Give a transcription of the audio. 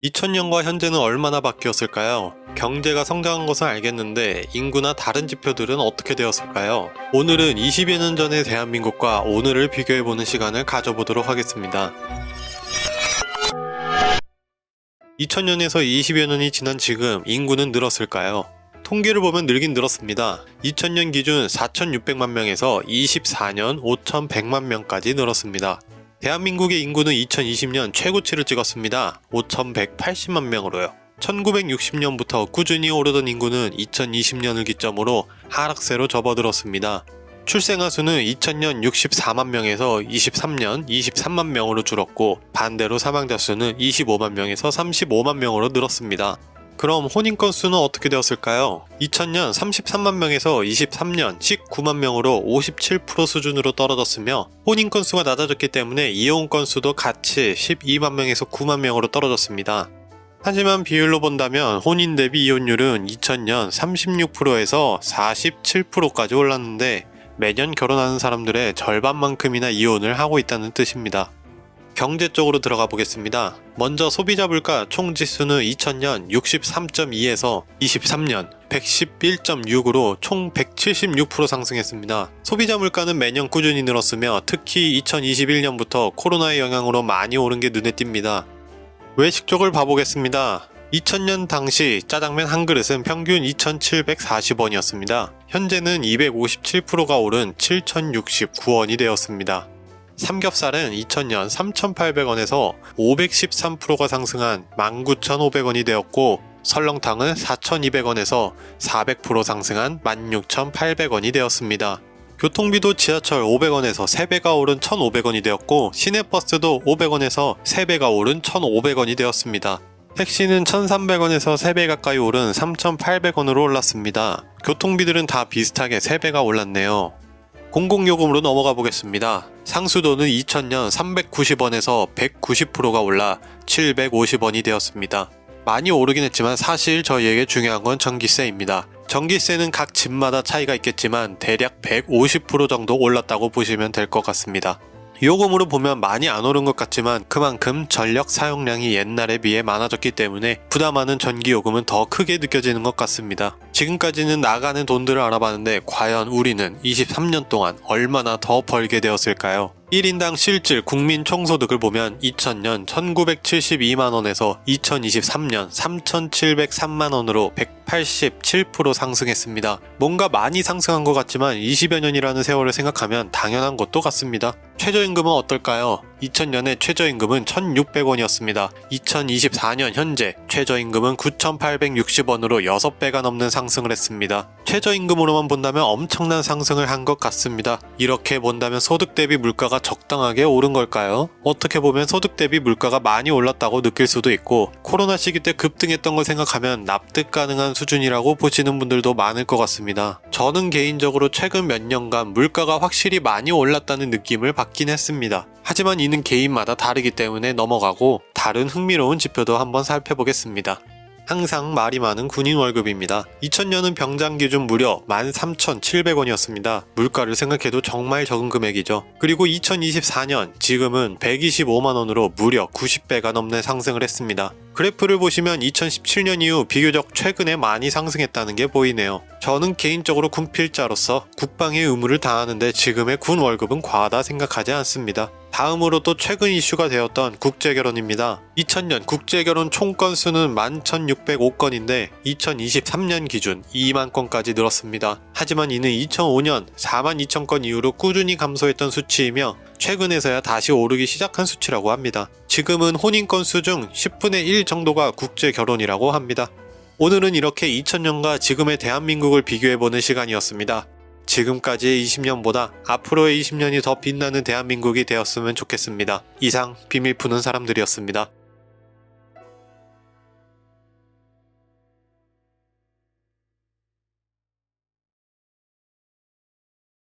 2000년과 현재는 얼마나 바뀌었을까요? 경제가 성장한 것은 알겠는데 인구나 다른 지표들은 어떻게 되었을까요? 오늘은 20여 년 전의 대한민국과 오늘을 비교해보는 시간을 가져보도록 하겠습니다. 2000년에서 20여 년이 지난 지금 인구는 늘었을까요? 통계를 보면 늘긴 늘었습니다. 2000년 기준 4600만 명에서 24년 5100만 명까지 늘었습니다. 대한민국의 인구는 2020년 최고치를 찍었습니다. 5180만 명으로요. 1960년부터 꾸준히 오르던 인구는 2020년을 기점으로 하락세로 접어들었습니다. 출생아 수는 2000년 64만 명에서 23년 23만 명으로 줄었고, 반대로 사망자 수는 25만 명에서 35만 명으로 늘었습니다. 그럼 혼인 건수는 어떻게 되었을까요? 2000년 33만 명에서 23년 19만 명으로 57% 수준으로 떨어졌으며, 혼인 건수가 낮아졌기 때문에 이혼 건수도 같이 12만 명에서 9만 명으로 떨어졌습니다. 하지만 비율로 본다면 혼인 대비 이혼율은 2000년 36%에서 47%까지 올랐는데, 매년 결혼하는 사람들의 절반만큼이나 이혼을 하고 있다는 뜻입니다. 경제 쪽으로 들어가 보겠습니다. 먼저 소비자 물가 총 지수는 2000년 63.2에서 23년 111.6으로 총 176% 상승했습니다. 소비자 물가는 매년 꾸준히 늘었으며 특히 2021년부터 코로나의 영향으로 많이 오른 게 눈에 띕니다. 외식 쪽을 봐보겠습니다. 2000년 당시 짜장면 한 그릇은 평균 2740원이었습니다. 현재는 257%가 오른 7069원이 되었습니다. 삼겹살은 2000년 3800원에서 513%가 상승한 19500원이 되었고, 설렁탕은 4200원에서 400% 상승한 16800원이 되었습니다. 교통비도 지하철 500원에서 3배가 오른 1500원이 되었고, 시내버스도 500원에서 3배가 오른 1500원이 되었습니다. 택시는 1300원에서 3배 가까이 오른 3800원으로 올랐습니다. 교통비들은 다 비슷하게 3배가 올랐네요. 공공요금으로 넘어가 보겠습니다. 상수도는 2000년 390원에서 190%가 올라 750원이 되었습니다. 많이 오르긴 했지만 사실 저희에게 중요한 건 전기세입니다. 전기세는 각 집마다 차이가 있겠지만 대략 150% 정도 올랐다고 보시면 될 것 같습니다. 요금으로 보면 많이 안 오른 것 같지만 그만큼 전력 사용량이 옛날에 비해 많아졌기 때문에 부담하는 전기요금은 더 크게 느껴지는 것 같습니다. 지금까지는 나가는 돈들을 알아봤는데 과연 우리는 23년 동안 얼마나 더 벌게 되었을까요? 1인당 실질 국민 총소득을 보면 2000년 1972만원에서 2023년 3703만원으로 187% 상승했습니다. 뭔가 많이 상승한 것 같지만 20여 년이라는 세월을 생각하면 당연한 것도 같습니다. 최저임금은 어떨까요? 2000년에 최저임금은 1600원이었습니다. 2024년 현재 최저임금은 9860원으로 6배가 넘는 상승을 했습니다. 최저임금으로만 본다면 엄청난 상승을 한 것 같습니다. 이렇게 본다면 소득 대비 물가가 적당하게 오른 걸까요? 어떻게 보면 소득 대비 물가가 많이 올랐다고 느낄 수도 있고, 코로나 시기 때 급등했던 걸 생각하면 납득 가능한 수준이라고 보시는 분들도 많을 것 같습니다. 저는 개인적으로 최근 몇 년간 물가가 확실히 많이 올랐다는 느낌을 받긴 했습니다. 하지만 이는 개인마다 다르기 때문에 넘어가고 다른 흥미로운 지표도 한번 살펴보겠습니다. 항상 말이 많은 군인 월급입니다. 2000년은 병장 기준 무려 13,700원이었습니다. 물가를 생각해도 정말 적은 금액이죠. 그리고 2024년 지금은 125만원으로 무려 90배가 넘는 상승을 했습니다. 그래프를 보시면 2017년 이후 비교적 최근에 많이 상승했다는 게 보이네요. 저는 개인적으로 군필자로서 국방의 의무를 다하는데 지금의 군 월급은 과하다 생각하지 않습니다. 다음으로 또 최근 이슈가 되었던 국제결혼입니다. 2000년 국제결혼 총 건수는 11,605건인데 2023년 기준 2만 건까지 늘었습니다. 하지만 이는 2005년 42,000건 이후로 꾸준히 감소했던 수치이며 최근에서야 다시 오르기 시작한 수치라고 합니다. 지금은 혼인 건수 중 10분의 1 정도가 국제결혼이라고 합니다. 오늘은 이렇게 2000년과 지금의 대한민국을 비교해보는 시간이었습니다. 지금까지의 20년보다 앞으로의 20년이 더 빛나는 대한민국이 되었으면 좋겠습니다. 이상 비밀 푸는 사람들이었습니다.